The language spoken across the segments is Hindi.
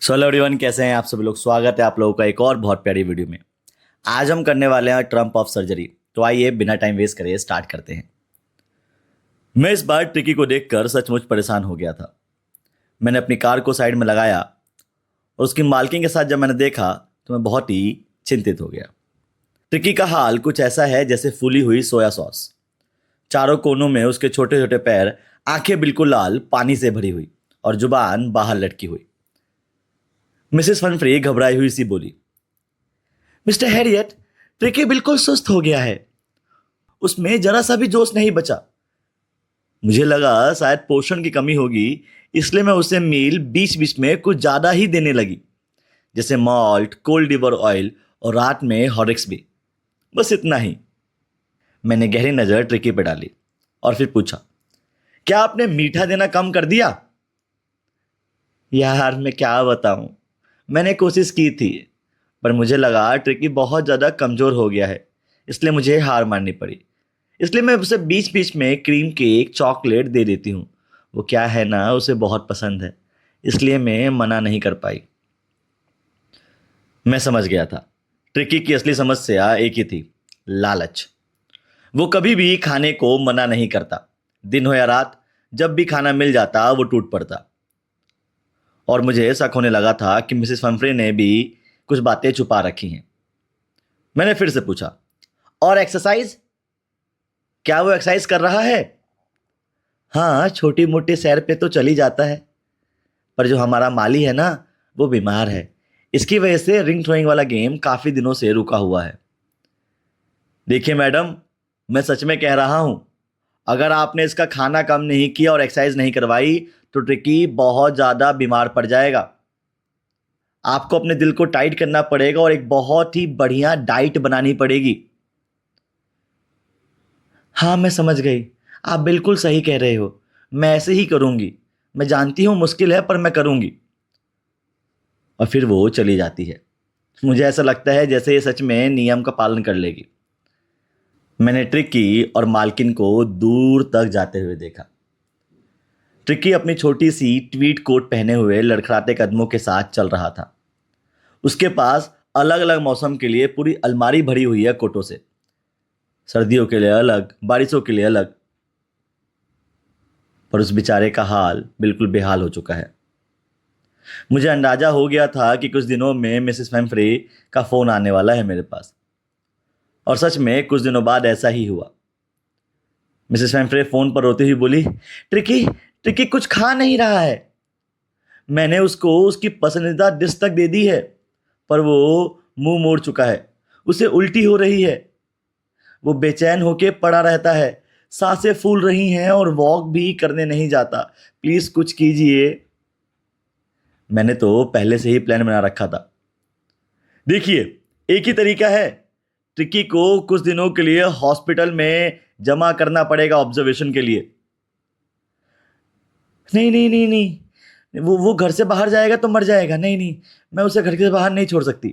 हेलो एवरीवन, कैसे हैं आप सभी लोग। स्वागत है आप लोगों का एक और बहुत प्यारी वीडियो में। आज हम करने वाले हैं ट्रम्प ऑफ सर्जरी। तो आइए बिना टाइम वेस्ट करे स्टार्ट करते हैं। मैं इस बार ट्रिकी को देखकर सचमुच परेशान हो गया था। मैंने अपनी कार को साइड में लगाया और उसकी मालकिन के साथ जब मैंने देखा तो मैं बहुत ही चिंतित हो गया। ट्रिकी का हाल कुछ ऐसा है जैसे फूली हुई सोया सॉस। चारों कोनों में उसके छोटे छोटे पैर, आंखें बिल्कुल लाल पानी से भरी हुई और जुबान बाहर लटकी हुई। मिसेस फनफ्री घबराई हुई सी बोली, मिस्टर हैरियट, ट्रिकी बिल्कुल सुस्त हो गया है। उसमें जरा सा भी जोश नहीं बचा। मुझे लगा शायद पोषण की कमी होगी, इसलिए मैं उसे मील बीच बीच में कुछ ज्यादा ही देने लगी, जैसे मॉल्ट, कोल्ड लिवर ऑयल और रात में हॉर्लिक्स भी। बस इतना ही। मैंने गहरी नजर ट्रिकी पे डाली और फिर पूछा, क्या आपने मीठा देना कम कर दिया? यार मैं क्या बताऊं, मैंने कोशिश की थी, पर मुझे लगा ट्रिकी बहुत ज़्यादा कमज़ोर हो गया है, इसलिए मुझे हार माननी पड़ी। इसलिए मैं उसे बीच बीच में क्रीम केक, चॉकलेट दे देती हूँ। वो क्या है ना, उसे बहुत पसंद है, इसलिए मैं मना नहीं कर पाई। मैं समझ गया था। ट्रिकी की असली समस्या एक ही थी, लालच। वो कभी भी खाने को मना नहीं करता। दिन हो या रात, जब भी खाना मिल जाता वो टूट पड़ता। और मुझे शक होने लगा था कि मिसेस फम्फ्रे ने भी कुछ बातें छुपा रखी हैं। मैंने फिर से पूछा, और एक्सरसाइज? क्या वो एक्सरसाइज कर रहा है? हाँ, छोटी मोटी सैर पे तो चली जाता है, पर जो हमारा माली है ना, वो बीमार है। इसकी वजह से रिंग थ्रोइंग वाला गेम काफी दिनों से रुका हुआ है। देखिए मैडम, मैं सच में कह रहा हूं, अगर आपने इसका खाना कम नहीं किया और एक्सरसाइज नहीं करवाई तो ट्रिकी बहुत ज्यादा बीमार पड़ जाएगा। आपको अपने दिल को टाइट करना पड़ेगा और एक बहुत ही बढ़िया डाइट बनानी पड़ेगी। हाँ मैं समझ गई, आप बिल्कुल सही कह रहे हो। मैं ऐसे ही करूंगी। मैं जानती हूं मुश्किल है, पर मैं करूंगी। और फिर वो चली जाती है। मुझे ऐसा लगता है जैसे ये सच में नियम का पालन कर लेगी। मैंने ट्रिकी और मालकिन को दूर तक जाते हुए देखा। ट्रिकी अपनी छोटी सी ट्वीट कोट पहने हुए लड़खड़ाते कदमों के साथ चल रहा था। उसके पास अलग अलग मौसम के लिए पूरी अलमारी भरी हुई है कोटों से। सर्दियों के लिए अलग, बारिशों के लिए अलग। पर उस बेचारे का हाल बिल्कुल बेहाल हो चुका है। मुझे अंदाजा हो गया था कि कुछ दिनों में मिसेस फैम्फ्रे का फोन आने वाला है मेरे पास। और सच में कुछ दिनों बाद ऐसा ही हुआ। मिसेस फैम्फ्रे फोन पर रोती हुई बोली, ट्रिकी ट्रिकी कुछ खा नहीं रहा है। मैंने उसको उसकी पसंदीदा डिश तक दे दी है, पर वो मुंह मोड़ चुका है। उसे उल्टी हो रही है। वो बेचैन होके पड़ा रहता है। सांसें फूल रही हैं और वॉक भी करने नहीं जाता। प्लीज कुछ कीजिए। मैंने तो पहले से ही प्लान बना रखा था। देखिए, एक ही तरीका है। ट्रिकी को कुछ दिनों के लिए हॉस्पिटल में जमा करना पड़ेगा ऑब्जर्वेशन के लिए। नहीं नहीं नहीं नहीं, वो घर से बाहर जाएगा तो मर जाएगा। नहीं नहीं, मैं उसे घर से बाहर नहीं छोड़ सकती।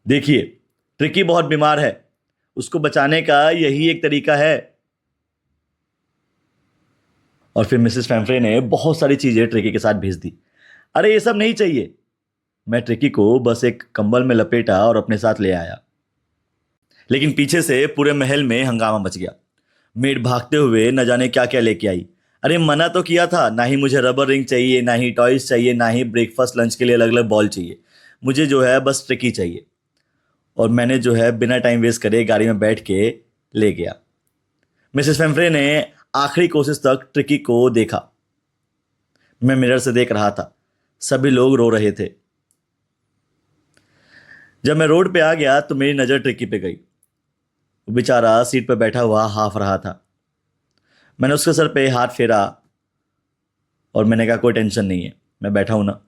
देखिए, ट्रिकी बहुत बीमार है। उसको बचाने का यही एक तरीका है। और फिर मिसेस फैम्फ्रे ने बहुत सारी चीजें ट्रिकी के साथ भेज दी। अरे ये सब नहीं चाहिए। मैं ट्रिकी को बस एक कंबल में लपेटा और अपने साथ ले आया। लेकिन पीछे से पूरे महल में हंगामा मच गया। मेड भागते हुए न जाने क्या क्या लेके आई। अरे मना तो किया था, ना ही मुझे रबर रिंग चाहिए, ना ही टॉयज चाहिए, ना ही ब्रेकफास्ट लंच के लिए अलग अलग बॉल चाहिए। मुझे जो है बस ट्रिकी चाहिए। और मैंने जो है बिना टाइम वेस्ट करे गाड़ी में बैठ के ले गया। मिसेस फेम्फ्रे ने आखिरी कोशिश तक ट्रिकी को देखा। मैं मिरर से देख रहा था। सभी लोग रो रहे थे। जब मैं रोड पे आ गया तो मेरी नज़र ट्रिकी पे गई। वो बेचारा सीट पर बैठा हुआ हाफ रहा था। मैंने उसके सर पे हाथ फेरा और मैंने कहा, कोई टेंशन नहीं है, मैं बैठा हूं ना।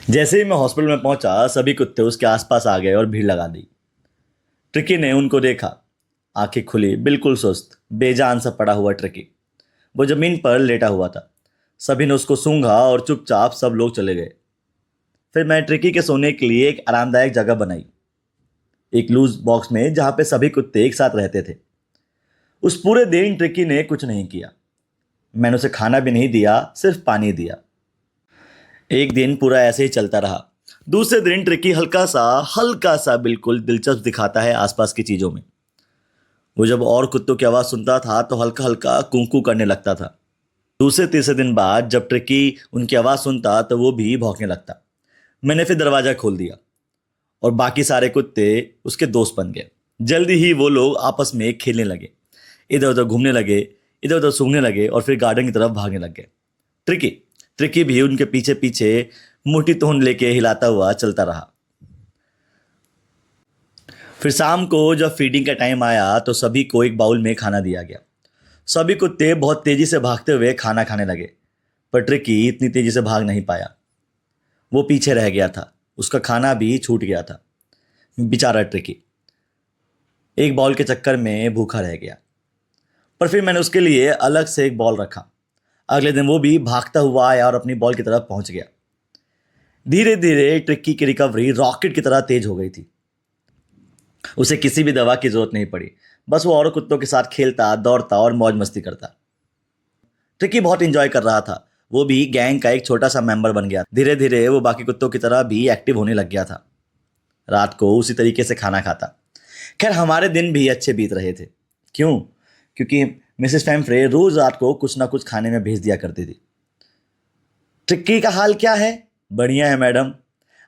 जैसे ही मैं हॉस्पिटल में पहुंचा, सभी कुत्ते उसके आसपास आ गए और भीड़ लगा दी। ट्रिकी ने उनको देखा। आंखें खुली, बिल्कुल सुस्त, बेजान सा पड़ा हुआ ट्रिकी। वो जमीन पर लेटा हुआ था। सभी ने उसको सूंघा और चुपचाप सब लोग चले गए। फिर मैं ट्रिकी के सोने के लिए एक आरामदायक जगह बनाई, एक लूज बॉक्स में जहां पे सभी कुत्ते एक साथ रहते थे। उस पूरे दिन ट्रिकी ने कुछ नहीं किया। मैंने उसे खाना भी नहीं दिया, सिर्फ पानी दिया। एक दिन पूरा ऐसे ही चलता रहा। दूसरे दिन ट्रिकी हल्का सा बिल्कुल दिलचस्प दिखाता है आसपास की चीजों में। वो जब और कुत्तों की आवाज सुनता था तो हल्का हल्का कूं करने लगता था। दूसरे तीसरे दिन बाद जब ट्रिकी उनकी आवाज सुनता तो वो भी भौंकने लगता। मैंने फिर दरवाजा खोल दिया और बाकी सारे कुत्ते उसके दोस्त बन गए। जल्दी ही वो लोग आपस में खेलने लगे, इधर उधर घूमने लगे, इधर उधर सूंघने लगे और फिर गार्डन की तरफ भागने लग गए। ट्रिकी ट्रिकी भी उनके पीछे पीछे मोटी तोहन लेके हिलाता हुआ चलता रहा। फिर शाम को जब फीडिंग का टाइम आया तो सभी को एक बाउल में खाना दिया गया। सभी कुत्ते बहुत तेजी से भागते हुए खाना खाने लगे, पर ट्रिकी इतनी तेजी से भाग नहीं पाया। वो पीछे रह गया था, उसका खाना भी छूट गया था। बेचारा ट्रिकी एक बॉल के चक्कर में भूखा रह गया। पर फिर मैंने उसके लिए अलग से एक बॉल रखा। अगले दिन वो भी भागता हुआ आया और अपनी बॉल की तरफ पहुंच गया। धीरे धीरे ट्रिकी की रिकवरी रॉकेट की तरह तेज हो गई थी। उसे किसी भी दवा की जरूरत नहीं पड़ी, बस वो और कुत्तों के साथ खेलता, दौड़ता और मौज मस्ती करता। ट्रिकी बहुत इंजॉय कर रहा था। वो भी गैंग का एक छोटा सा मेंबर बन गया। धीरे धीरे वो बाकी कुत्तों की तरह भी एक्टिव होने लग गया था। रात को उसी तरीके से खाना खाता। खैर हमारे दिन भी अच्छे बीत रहे थे। क्यों? क्योंकि मिसेस फैम्फ्रे रोज रात को कुछ ना कुछ खाने में भेज दिया करती थी। ट्रिक्की का हाल क्या है? बढ़िया है मैडम।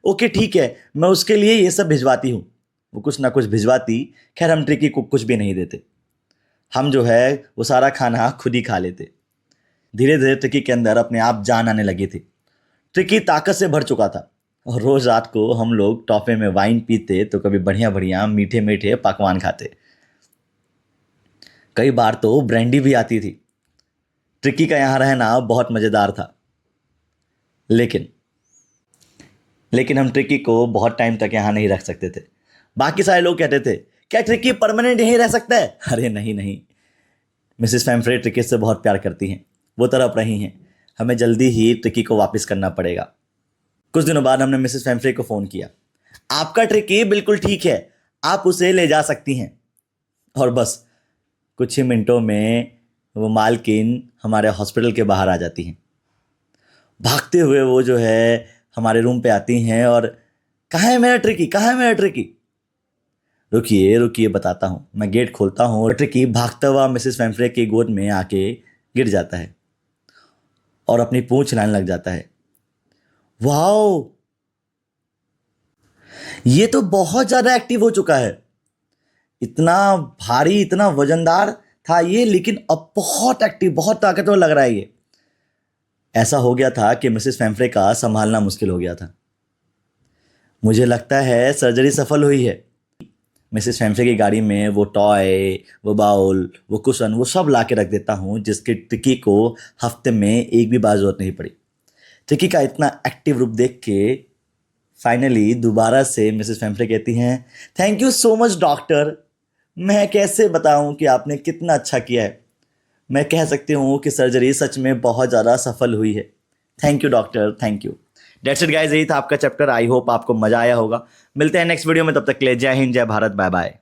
ओके ठीक है, मैं उसके लिए ये सब भिजवाती हूँ। वो कुछ ना कुछ भिजवाती। खैर हम ट्रिक्की को कुछ भी नहीं देते। हम जो है वो सारा खाना खुद ही खा लेते। धीरे धीरे ट्रिक्की के अंदर अपने आप जान आने लगी थी। ट्रिक्की ताकत से भर चुका था और रोज रात को हम लोग टॉफे में वाइन पीते तो कभी बढ़िया बढ़िया मीठे मीठे पकवान खाते। कई बार तो ब्रांडी भी आती थी। ट्रिक्की का यहाँ रहना बहुत मज़ेदार था। लेकिन हम ट्रिक्की को बहुत टाइम तक यहाँ नहीं रख सकते थे। बाकी सारे लोग कहते थे क्या ट्रिक्की परमानेंट यहीं रह सकता है? अरे नहीं नहीं, मिसेस फैम्फ्रे ट्रिक्की से बहुत प्यार करती हैं, वो तड़प रही हैं। हमें जल्दी ही ट्रिक्की को वापस करना पड़ेगा। कुछ दिनों बाद हमने मिसेस फैम्फ्रे को फ़ोन किया। आपका ट्रिक्की बिल्कुल ठीक है, आप उसे ले जा सकती हैं। और बस कुछ ही मिनटों में वो मालकिन हमारे हॉस्पिटल के बाहर आ जाती हैं। भागते हुए वो जो है हमारे रूम पे आती हैं और कहाँ है मेरा ट्रिक्की, कहाँ है मेरा ट्रिक्की? रुकिए रुकिए बताता हूँ। मैं गेट खोलता हूँ और ट्रिक्की भागता हुआ मिसेस फैम्फ्रे की गोद में आके गिर जाता है और अपनी पूंछ हिलाने लग जाता है। वाओ, ये तो बहुत ज़्यादा एक्टिव हो चुका है। इतना भारी, इतना वजनदार था ये, लेकिन अब बहुत एक्टिव, बहुत ताकतवर लग रहा है ये। ऐसा हो गया था कि मिसेस फैम्फ्रे का संभालना मुश्किल हो गया था। मुझे लगता है सर्जरी सफल हुई है। मिसेस फैम्फ्रे की गाड़ी में वो टॉय, वो बाउल, वो कुशन, वो सब ला के रख देता हूँ, जिसके ट्रिक्की को हफ्ते में एक भी बार जरूरत नहीं पड़ी। ट्रिक्की का इतना एक्टिव रूप देख के फाइनली दोबारा से मिसेस फैम्फ्रे कहती हैं, thank you so much doctor. मैं कैसे बताऊं कि आपने कितना अच्छा किया है। मैं कह सकती हूँ कि सर्जरी सच में बहुत ज़्यादा सफल हुई है। Thank you doctor, thank you. That's it guys, यही था आपका चैप्टर। आई होप आपको मजा आया होगा। मिलते हैं नेक्स्ट वीडियो में, तब तक के लिए जय हिंद, जय भारत, बाय बाय।